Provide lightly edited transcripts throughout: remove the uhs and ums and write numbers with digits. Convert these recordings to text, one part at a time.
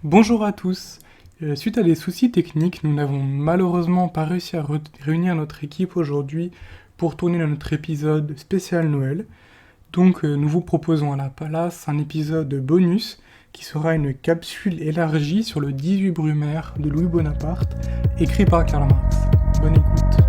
Bonjour à tous. Suite à des soucis techniques, nous n'avons malheureusement pas réussi à réunir notre équipe aujourd'hui pour tourner notre épisode spécial Noël. Donc nous vous proposons à la place un épisode bonus qui sera une capsule élargie sur le 18 Brumaire de Louis Bonaparte, écrit par Karl Marx. Bonne écoute.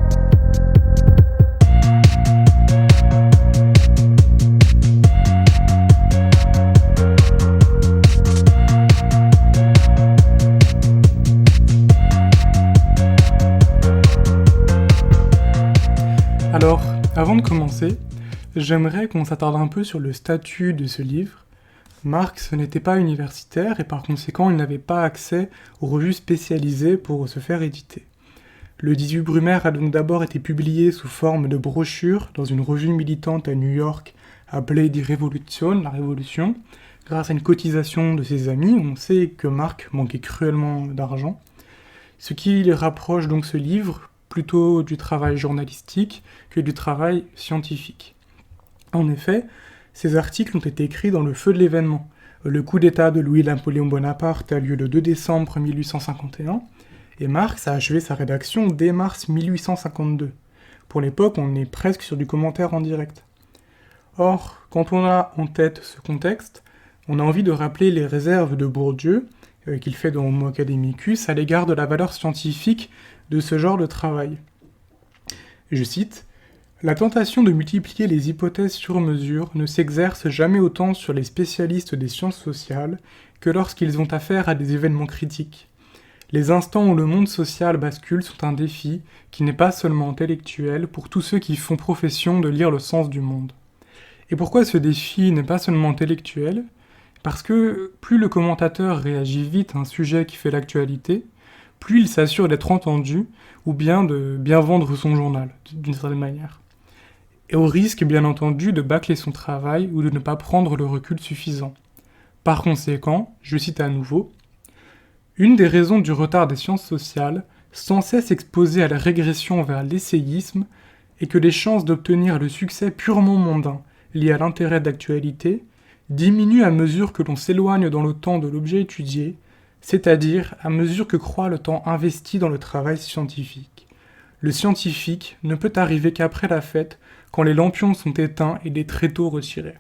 Alors, avant de commencer, j'aimerais qu'on s'attarde un peu sur le statut de ce livre. Marx n'était pas universitaire et par conséquent il n'avait pas accès aux revues spécialisées pour se faire éditer. Le 18 Brumaire a donc d'abord été publié sous forme de brochure dans une revue militante à New York appelée Die Revolution, la Révolution. Grâce à une cotisation de ses amis, on sait que Marx manquait cruellement d'argent, ce qui rapproche donc ce livre plutôt du travail journalistique que du travail scientifique. En effet, ces articles ont été écrits dans le feu de l'événement. Le coup d'État de Louis-Napoléon Bonaparte a lieu le 2 décembre 1851, et Marx a achevé sa rédaction dès mars 1852. Pour l'époque, on est presque sur du commentaire en direct. Or, quand on a en tête ce contexte, on a envie de rappeler les réserves de Bourdieu, qu'il fait dans Homo Academicus, à l'égard de la valeur scientifique de ce genre de travail. Je cite, « La tentation de multiplier les hypothèses sur mesure ne s'exerce jamais autant sur les spécialistes des sciences sociales que lorsqu'ils ont affaire à des événements critiques. Les instants où le monde social bascule sont un défi qui n'est pas seulement intellectuel pour tous ceux qui font profession de lire le sens du monde. Et pourquoi ce défi n'est pas seulement intellectuel ? Parce que plus le commentateur réagit vite à un sujet qui fait l'actualité, plus il s'assure d'être entendu, ou bien de bien vendre son journal, d'une certaine manière. Et au risque, bien entendu, de bâcler son travail ou de ne pas prendre le recul suffisant. Par conséquent, je cite à nouveau, « Une des raisons du retard des sciences sociales, sans cesse exposées à la régression vers l'essayisme, est que les chances d'obtenir le succès purement mondain, lié à l'intérêt d'actualité, diminuent à mesure que l'on s'éloigne dans le temps de l'objet étudié, c'est-à-dire à mesure que croît le temps investi dans le travail scientifique. Le scientifique ne peut arriver qu'après la fête, quand les lampions sont éteints et les tréteaux retirés. »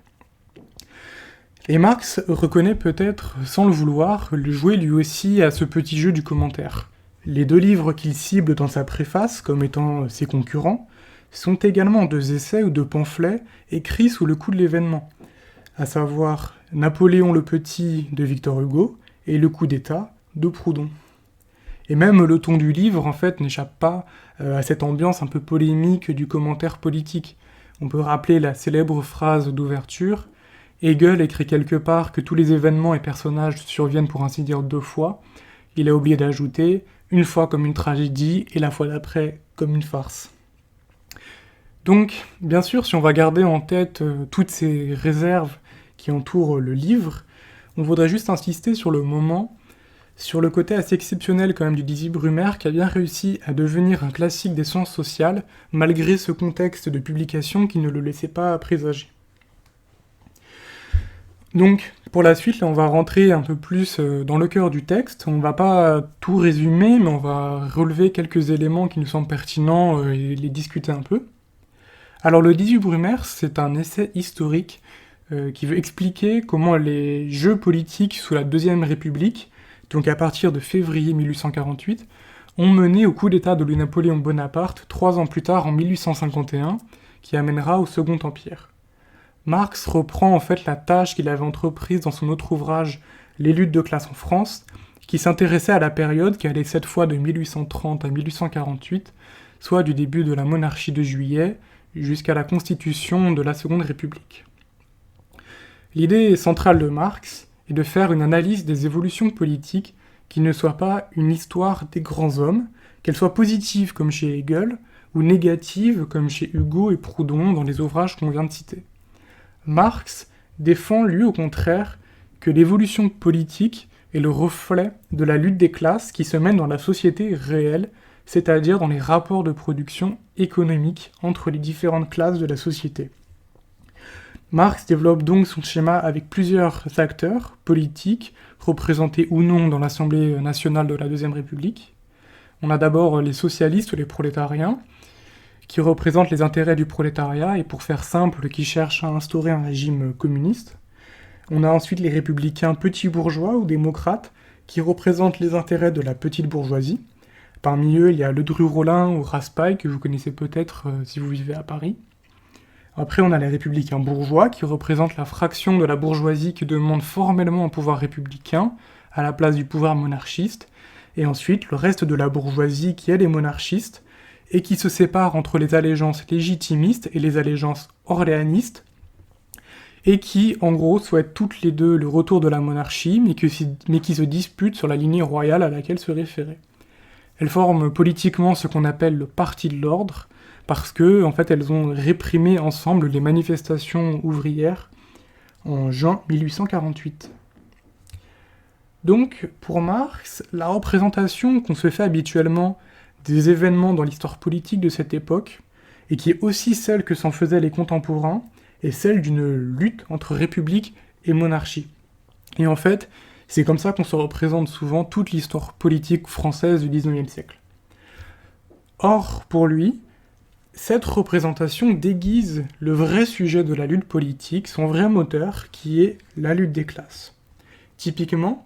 Et Marx reconnaît peut-être, sans le vouloir, jouer lui aussi à ce petit jeu du commentaire. Les deux livres qu'il cible dans sa préface, comme étant ses concurrents, sont également deux essais ou deux pamphlets écrits sous le coup de l'événement, à savoir Napoléon le Petit de Victor Hugo, et Le coup d'État de Proudhon. Et même le ton du livre, en fait, n'échappe pas à cette ambiance un peu polémique du commentaire politique. On peut rappeler la célèbre phrase d'ouverture « Hegel écrit quelque part que tous les événements et personnages surviennent pour ainsi dire deux fois. Il a oublié d'ajouter « une fois comme une tragédie et la fois d'après comme une farce ». Donc, bien sûr, si on va garder en tête toutes ces réserves qui entourent le livre, on voudrait juste insister sur le moment, sur le côté assez exceptionnel quand même du 18 Brumaire qui a bien réussi à devenir un classique des sciences sociales, malgré ce contexte de publication qui ne le laissait pas présager. Donc, pour la suite, là, on va rentrer un peu plus dans le cœur du texte. On va pas tout résumer, mais on va relever quelques éléments qui nous semblent pertinents et les discuter un peu. Alors, le 18 Brumaire, c'est un essai historique qui veut expliquer comment les jeux politiques sous la Deuxième République, donc à partir de février 1848, ont mené au coup d'État de Louis-Napoléon Bonaparte 3 ans plus tard en 1851, qui amènera au Second Empire. Marx reprend en fait la tâche qu'il avait entreprise dans son autre ouvrage Les luttes de classe en France, qui s'intéressait à la période qui allait cette fois de 1830 à 1848, soit du début de la monarchie de Juillet jusqu'à la constitution de la Seconde République. L'idée centrale de Marx est de faire une analyse des évolutions politiques qui ne soit pas une histoire des grands hommes, qu'elle soit positive comme chez Hegel, ou négative comme chez Hugo et Proudhon dans les ouvrages qu'on vient de citer. Marx défend, lui, au contraire, que l'évolution politique est le reflet de la lutte des classes qui se mène dans la société réelle, c'est-à-dire dans les rapports de production économique entre les différentes classes de la société. Marx développe donc son schéma avec plusieurs acteurs politiques, représentés ou non dans l'Assemblée nationale de la Deuxième République. On a d'abord les socialistes ou les prolétariens, qui représentent les intérêts du prolétariat et pour faire simple, qui cherchent à instaurer un régime communiste. On a ensuite les républicains petits bourgeois ou démocrates, qui représentent les intérêts de la petite bourgeoisie. Parmi eux, il y a Ledru-Rollin ou Raspail, que vous connaissez peut-être si vous vivez à Paris. Après, on a les républicains bourgeois, qui représentent la fraction de la bourgeoisie qui demande formellement un pouvoir républicain, à la place du pouvoir monarchiste. Et ensuite, le reste de la bourgeoisie, qui est les monarchistes, et qui se sépare entre les allégeances légitimistes et les allégeances orléanistes, et qui, en gros, souhaitent toutes les deux le retour de la monarchie, mais qui se disputent sur la lignée royale à laquelle se référer. Elles forment politiquement ce qu'on appelle le Parti de l'Ordre, parce que, en fait, elles ont réprimé ensemble les manifestations ouvrières en juin 1848. Donc, pour Marx, la représentation qu'on se fait habituellement des événements dans l'histoire politique de cette époque, et qui est aussi celle que s'en faisaient les contemporains, est celle d'une lutte entre république et monarchie. Et en fait, c'est comme ça qu'on se représente souvent toute l'histoire politique française du XIXe siècle. Or, pour lui, cette représentation déguise le vrai sujet de la lutte politique, son vrai moteur, qui est la lutte des classes. Typiquement,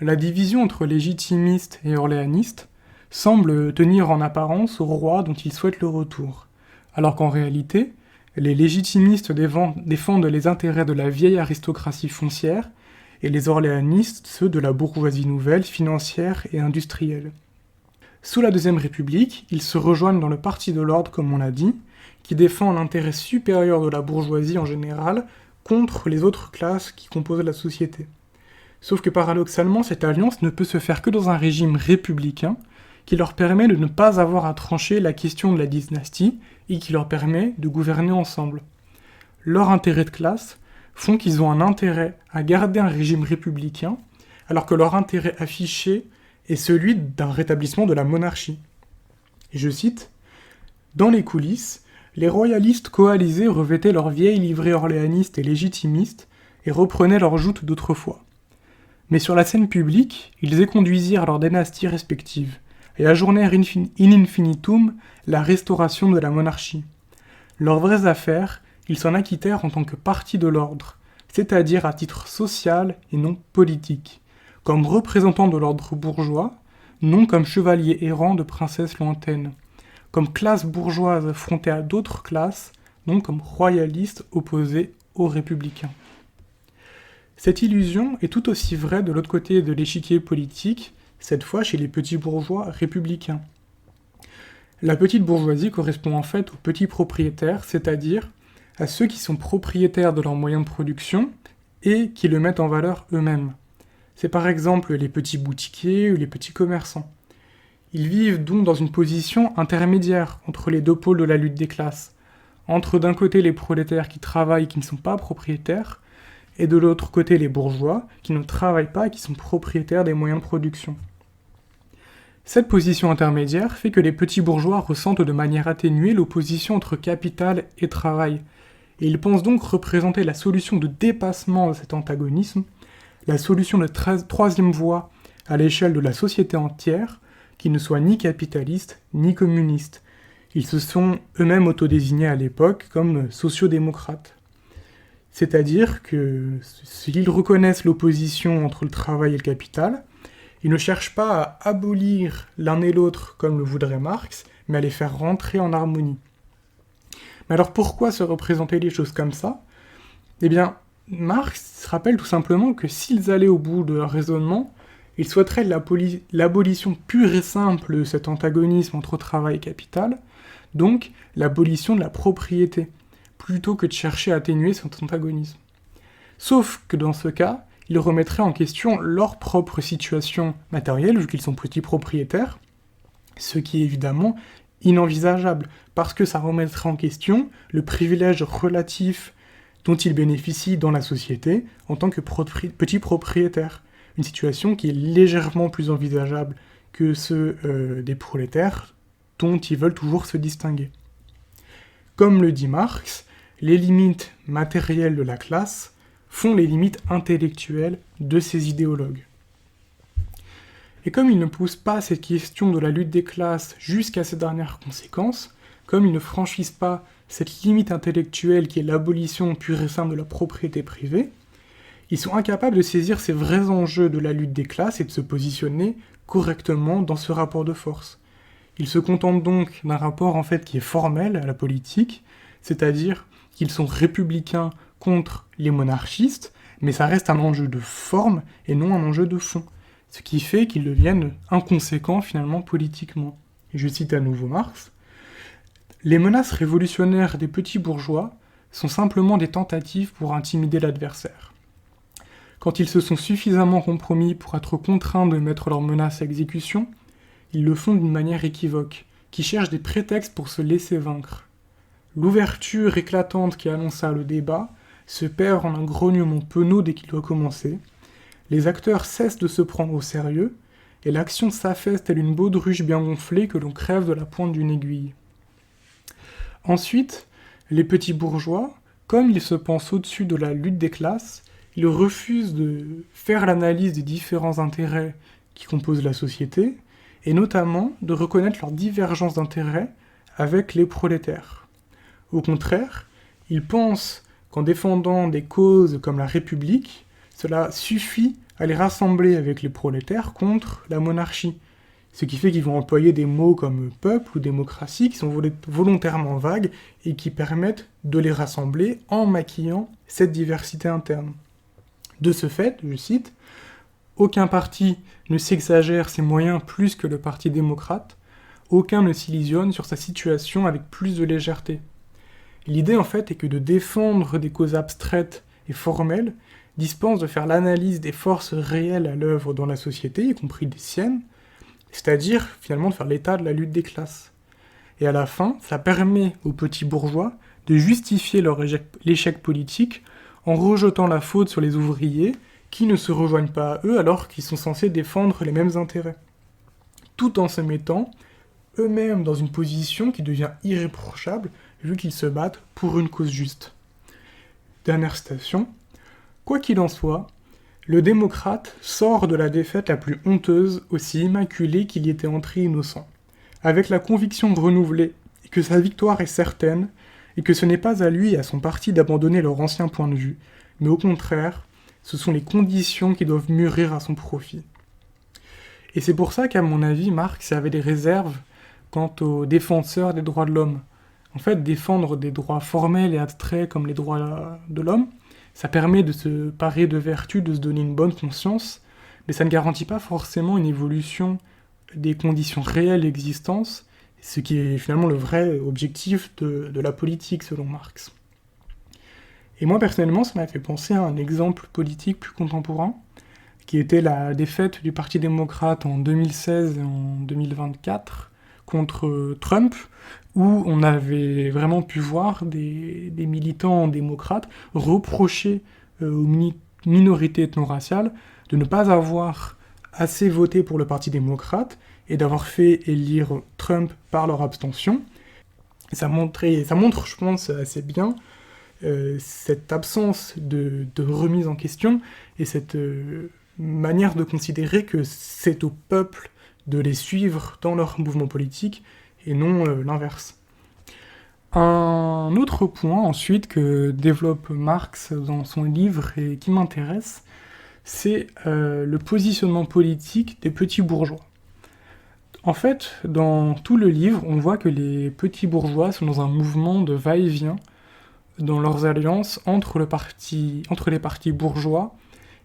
la division entre légitimistes et orléanistes semble tenir en apparence au roi dont il souhaite le retour, alors qu'en réalité, les légitimistes défendent les intérêts de la vieille aristocratie foncière, et les orléanistes ceux de la bourgeoisie nouvelle, financière et industrielle. Sous la Deuxième République, ils se rejoignent dans le Parti de l'Ordre, comme on l'a dit, qui défend l'intérêt supérieur de la bourgeoisie en général contre les autres classes qui composent la société. Sauf que paradoxalement, cette alliance ne peut se faire que dans un régime républicain, qui leur permet de ne pas avoir à trancher la question de la dynastie et qui leur permet de gouverner ensemble. Leurs intérêts de classe font qu'ils ont un intérêt à garder un régime républicain, alors que leur intérêt affiché est celui d'un rétablissement de la monarchie. Et je cite, « Dans les coulisses, les royalistes coalisés revêtaient leurs vieilles livrées orléanistes et légitimistes et reprenaient leur joute d'autrefois. Mais sur la scène publique, ils éconduisirent leurs dynasties respectives, et ajournèrent in infinitum la restauration de la monarchie. Leurs vraies affaires, ils s'en acquittèrent en tant que parti de l'ordre, c'est-à-dire à titre social et non politique, comme représentants de l'ordre bourgeois, non comme chevaliers errants de princesses lointaines, comme classe bourgeoise affrontée à d'autres classes, non comme royalistes opposés aux républicains. Cette illusion est tout aussi vraie de l'autre côté de l'échiquier politique, cette fois chez les petits bourgeois républicains. La petite bourgeoisie correspond en fait aux petits propriétaires, c'est-à-dire à ceux qui sont propriétaires de leurs moyens de production et qui le mettent en valeur eux-mêmes. C'est par exemple les petits boutiquiers ou les petits commerçants. Ils vivent donc dans une position intermédiaire entre les deux pôles de la lutte des classes, entre d'un côté les prolétaires qui travaillent et qui ne sont pas propriétaires, et de l'autre côté les bourgeois qui ne travaillent pas et qui sont propriétaires des moyens de production. Cette position intermédiaire fait que les petits bourgeois ressentent de manière atténuée l'opposition entre capital et travail, et ils pensent donc représenter la solution de dépassement de cet antagonisme, la solution de troisième voie à l'échelle de la société entière, qui ne soit ni capitaliste ni communiste. Ils se sont eux-mêmes autodésignés à l'époque comme sociodémocrates. C'est-à-dire que s'ils reconnaissent l'opposition entre le travail et le capital, ils ne cherchent pas à abolir l'un et l'autre comme le voudrait Marx, mais à les faire rentrer en harmonie. Mais alors pourquoi se représenter les choses comme ça ? Eh bien, Marx rappelle tout simplement que s'ils allaient au bout de leur raisonnement, ils souhaiteraient l'abolition pure et simple de cet antagonisme entre travail et capital, donc l'abolition de la propriété, plutôt que de chercher à atténuer cet antagonisme. Sauf que dans ce cas, ils remettraient en question leur propre situation matérielle, vu qu'ils sont petits propriétaires, ce qui est évidemment inenvisageable, parce que ça remettrait en question le privilège relatif dont ils bénéficient dans la société en tant que petits propriétaires, une situation qui est légèrement plus envisageable que ceux des prolétaires dont ils veulent toujours se distinguer. Comme le dit Marx, les limites matérielles de la classe font les limites intellectuelles de ces idéologues. Et comme ils ne poussent pas cette question de la lutte des classes jusqu'à ses dernières conséquences, comme ils ne franchissent pas cette limite intellectuelle qui est l'abolition pure et simple de la propriété privée, ils sont incapables de saisir ces vrais enjeux de la lutte des classes et de se positionner correctement dans ce rapport de force. Ils se contentent donc d'un rapport en fait qui est formel à la politique, c'est-à-dire qu'ils sont républicains contre les monarchistes, mais ça reste un enjeu de forme et non un enjeu de fond, ce qui fait qu'ils deviennent inconséquents finalement politiquement. Et je cite à nouveau Marx, « Les menaces révolutionnaires des petits bourgeois sont simplement des tentatives pour intimider l'adversaire. Quand ils se sont suffisamment compromis pour être contraints de mettre leurs menaces à exécution, ils le font d'une manière équivoque, qui cherche des prétextes pour se laisser vaincre. L'ouverture éclatante qui annonça le débat se perd en un grognement penaud dès qu'il doit commencer, les acteurs cessent de se prendre au sérieux, et l'action s'affaisse telle une baudruche bien gonflée que l'on crève de la pointe d'une aiguille. Ensuite, les petits bourgeois, comme ils se pensent au-dessus de la lutte des classes, ils refusent de faire l'analyse des différents intérêts qui composent la société, et notamment de reconnaître leurs divergences d'intérêts avec les prolétaires. Au contraire, ils pensent qu'en défendant des causes comme la République, cela suffit à les rassembler avec les prolétaires contre la monarchie, ce qui fait qu'ils vont employer des mots comme peuple ou démocratie qui sont volontairement vagues et qui permettent de les rassembler en maquillant cette diversité interne. De ce fait, je cite, « Aucun parti ne s'exagère ses moyens plus que le parti démocrate, aucun ne s'illusionne sur sa situation avec plus de légèreté. » L'idée en fait est que de défendre des causes abstraites et formelles dispense de faire l'analyse des forces réelles à l'œuvre dans la société, y compris des siennes, c'est-à-dire finalement de faire l'état de la lutte des classes. Et à la fin, ça permet aux petits bourgeois de justifier leur l'échec politique en rejetant la faute sur les ouvriers qui ne se rejoignent pas à eux alors qu'ils sont censés défendre les mêmes intérêts, tout en se mettant eux-mêmes dans une position qui devient irréprochable vu qu'ils se battent pour une cause juste. Dernière citation. Quoi qu'il en soit, le démocrate sort de la défaite la plus honteuse, aussi immaculée qu'il y était entré innocent, avec la conviction renouvelée que sa victoire est certaine, et que ce n'est pas à lui et à son parti d'abandonner leur ancien point de vue, mais au contraire, ce sont les conditions qui doivent mûrir à son profit. Et c'est pour ça qu'à mon avis, Marx avait des réserves quant aux défenseurs des droits de l'homme. En fait, défendre des droits formels et abstraits comme les droits de l'homme, ça permet de se parer de vertu, de se donner une bonne conscience, mais ça ne garantit pas forcément une évolution des conditions réelles d'existence, ce qui est finalement le vrai objectif de la politique selon Marx. Et moi personnellement, ça m'a fait penser à un exemple politique plus contemporain, qui était la défaite du Parti démocrate en 2016 et en 2024 contre Trump, où on avait vraiment pu voir des militants démocrates reprocher aux minorités ethno-raciales de ne pas avoir assez voté pour le Parti démocrate et d'avoir fait élire Trump par leur abstention. Et ça montre, je pense, assez bien cette absence de remise en question et cette manière de considérer que c'est au peuple de les suivre dans leur mouvement politique et non l'inverse. Un autre point ensuite que développe Marx dans son livre et qui m'intéresse, c'est le positionnement politique des petits bourgeois. En fait, dans tout le livre, on voit que les petits bourgeois sont dans un mouvement de va-et-vient dans leurs alliances entre les partis bourgeois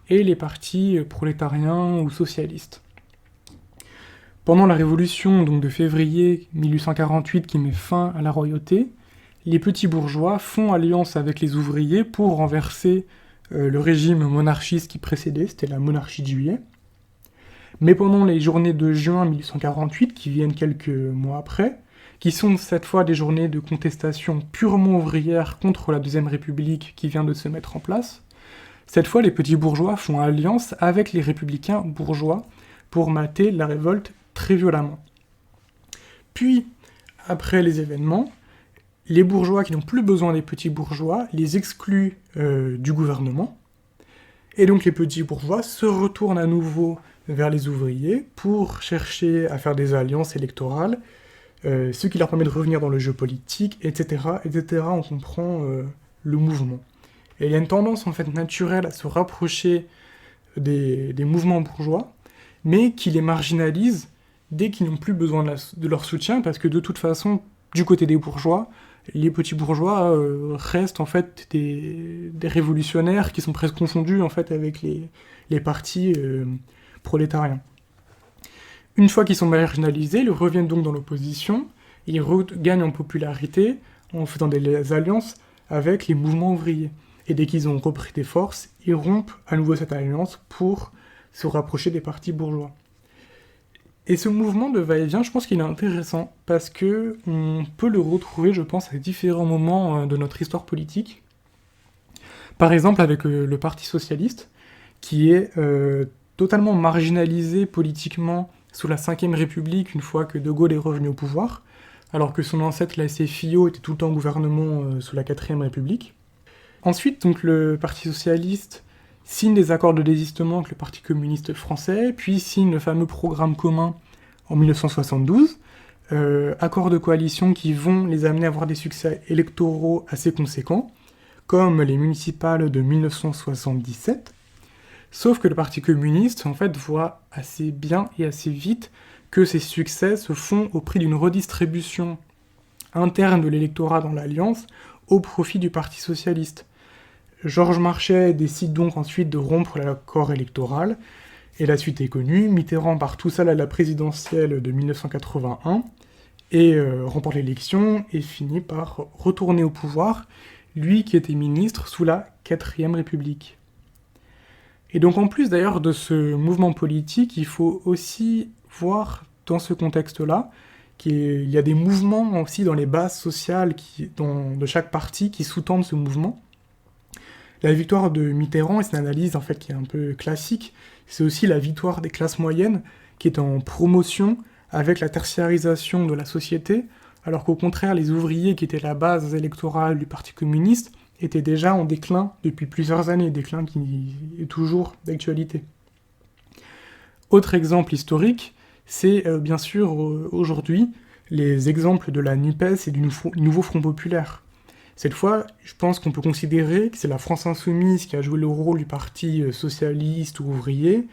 et les partis prolétariens ou socialistes. Pendant la Révolution donc, de février 1848 qui met fin à la royauté, les petits bourgeois font alliance avec les ouvriers pour renverser le régime monarchiste qui précédait, c'était la monarchie de Juillet. Mais pendant les journées de juin 1848, qui viennent quelques mois après, qui sont cette fois des journées de contestation purement ouvrière contre la Deuxième République qui vient de se mettre en place, cette fois les petits bourgeois font alliance avec les républicains bourgeois pour mater la révolte très violemment. Puis, après les événements, les bourgeois qui n'ont plus besoin des petits bourgeois les excluent du gouvernement, et donc les petits bourgeois se retournent à nouveau vers les ouvriers pour chercher à faire des alliances électorales, ce qui leur permet de revenir dans le jeu politique, etc., etc. On comprend le mouvement. Et il y a une tendance en fait naturelle à se rapprocher des mouvements bourgeois, mais qui les marginalisent dès qu'ils n'ont plus besoin de leur soutien, parce que de toute façon, du côté des bourgeois, les petits bourgeois restent en fait des révolutionnaires qui sont presque confondus en fait avec les partis prolétariens. Une fois qu'ils sont marginalisés, ils reviennent donc dans l'opposition, ils regagnent en popularité en faisant des alliances avec les mouvements ouvriers. Et dès qu'ils ont repris des forces, ils rompent à nouveau cette alliance pour se rapprocher des partis bourgeois. Et ce mouvement de va-et-vient, je pense qu'il est intéressant, parce que on peut le retrouver, je pense, à différents moments de notre histoire politique. Par exemple avec le Parti Socialiste, qui est totalement marginalisé politiquement sous la Ve République, une fois que De Gaulle est revenu au pouvoir, alors que son ancêtre, la SFIO, était tout le temps en gouvernement sous la IVe République. Ensuite, donc, le Parti Socialiste signe des accords de désistement avec le Parti communiste français, puis signe le fameux programme commun en 1972, accords de coalition qui vont les amener à avoir des succès électoraux assez conséquents, comme les municipales de 1977, sauf que le Parti communiste, en fait, voit assez bien et assez vite que ces succès se font au prix d'une redistribution interne de l'électorat dans l'Alliance au profit du Parti socialiste. Georges Marchais décide donc ensuite de rompre l'accord électoral, et la suite est connue, Mitterrand part tout seul à la présidentielle de 1981, et remporte l'élection, et finit par retourner au pouvoir, lui qui était ministre sous la IVe République. Et donc en plus d'ailleurs de ce mouvement politique, il faut aussi voir dans ce contexte-là qu'il y a des mouvements aussi dans les bases sociales de chaque parti qui sous-tendent ce mouvement. La victoire de Mitterrand, et c'est une analyse en fait qui est un peu classique, c'est aussi la victoire des classes moyennes qui est en promotion avec la tertiarisation de la société, alors qu'au contraire les ouvriers qui étaient la base électorale du Parti communiste étaient déjà en déclin depuis plusieurs années, déclin qui est toujours d'actualité. Autre exemple historique, c'est bien sûr aujourd'hui les exemples de la NUPES et du Nouveau Front Populaire. Cette fois, je pense qu'on peut considérer que c'est la France Insoumise qui a joué le rôle du parti socialiste ou ouvrier,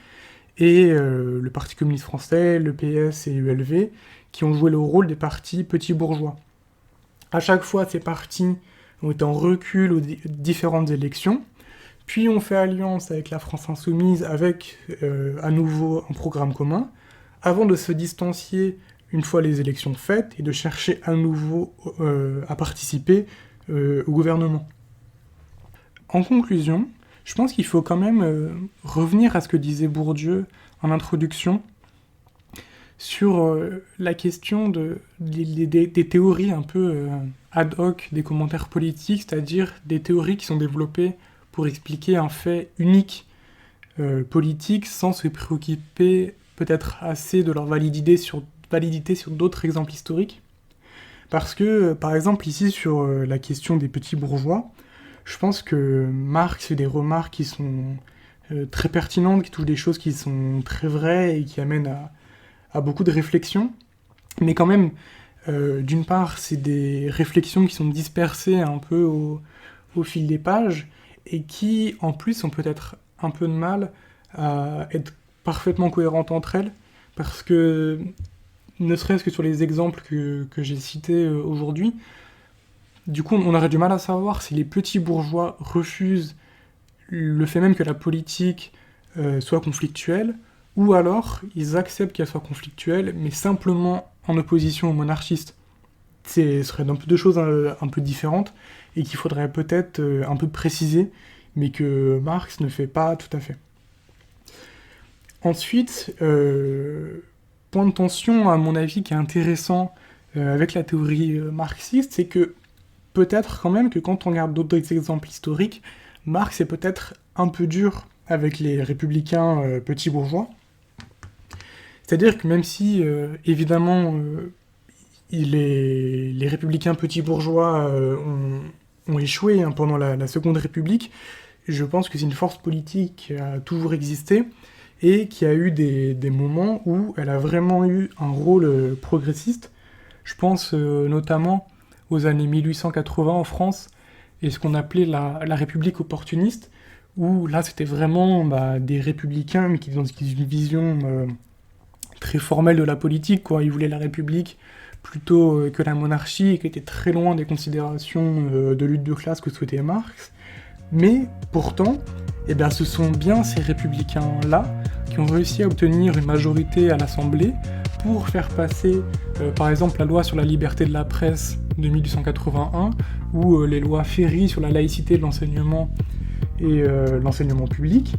et le Parti communiste français, le PS et ULV, qui ont joué le rôle des partis petits bourgeois. À chaque fois, ces partis ont été en recul aux différentes élections, puis on fait alliance avec la France Insoumise, avec à nouveau un programme commun, avant de se distancier une fois les élections faites, et de chercher à nouveau à participer au gouvernement. En conclusion, je pense qu'il faut quand même revenir à ce que disait Bourdieu en introduction sur la question des théories un peu ad hoc des commentaires politiques, c'est-à-dire des théories qui sont développées pour expliquer un fait unique politique sans se préoccuper peut-être assez de leur validité sur d'autres exemples historiques. Parce que, par exemple, ici, sur la question des petits bourgeois, je pense que Marx fait des remarques qui sont très pertinentes, qui touchent des choses qui sont très vraies et qui amènent à beaucoup de réflexions. Mais quand même, d'une part, c'est des réflexions qui sont dispersées un peu au fil des pages et qui, en plus, ont peut-être un peu de mal à être parfaitement cohérentes entre elles, parce que ne serait-ce que sur les exemples que j'ai cités aujourd'hui, du coup on aurait du mal à savoir si les petits bourgeois refusent le fait même que la politique soit conflictuelle, ou alors ils acceptent qu'elle soit conflictuelle, mais simplement en opposition aux monarchistes. Ce serait deux choses un peu différentes, et qu'il faudrait peut-être un peu préciser, mais que Marx ne fait pas tout à fait. Ensuite, point de tension, à mon avis, qui est intéressant avec la théorie marxiste, c'est que peut-être quand même que quand on regarde d'autres exemples historiques, Marx est peut-être un peu dur avec les républicains petits bourgeois. C'est-à-dire que même si, évidemment, les républicains petits bourgeois ont échoué pendant la Seconde République. Je pense que c'est une force politique qui a toujours existé et qui a eu des moments où elle a vraiment eu un rôle progressiste. Je pense notamment aux années 1880 en France et ce qu'on appelait la République opportuniste, où là c'était vraiment des républicains mais qui ont une vision très formelle de la politique, quoi. Ils voulaient la République plutôt que la monarchie et qui était très loin des considérations de lutte de classe que souhaitait Marx. Mais pourtant, ce sont bien ces républicains-là qui ont réussi à obtenir une majorité à l'Assemblée pour faire passer, par exemple, la loi sur la liberté de la presse de 1881 ou les lois Ferry sur la laïcité de l'enseignement et l'enseignement public,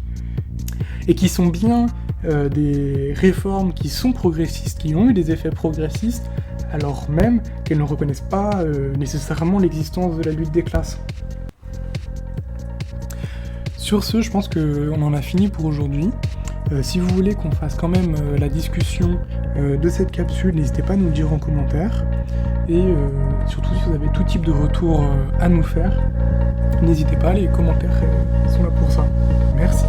et qui sont bien des réformes qui sont progressistes, qui ont eu des effets progressistes, alors même qu'elles ne reconnaissent pas nécessairement l'existence de la lutte des classes. Sur ce, je pense qu'on en a fini pour aujourd'hui. Si vous voulez qu'on fasse quand même la discussion de cette capsule, n'hésitez pas à nous le dire en commentaire. Et surtout, si vous avez tout type de retour à nous faire, n'hésitez pas, les commentaires sont là pour ça. Merci.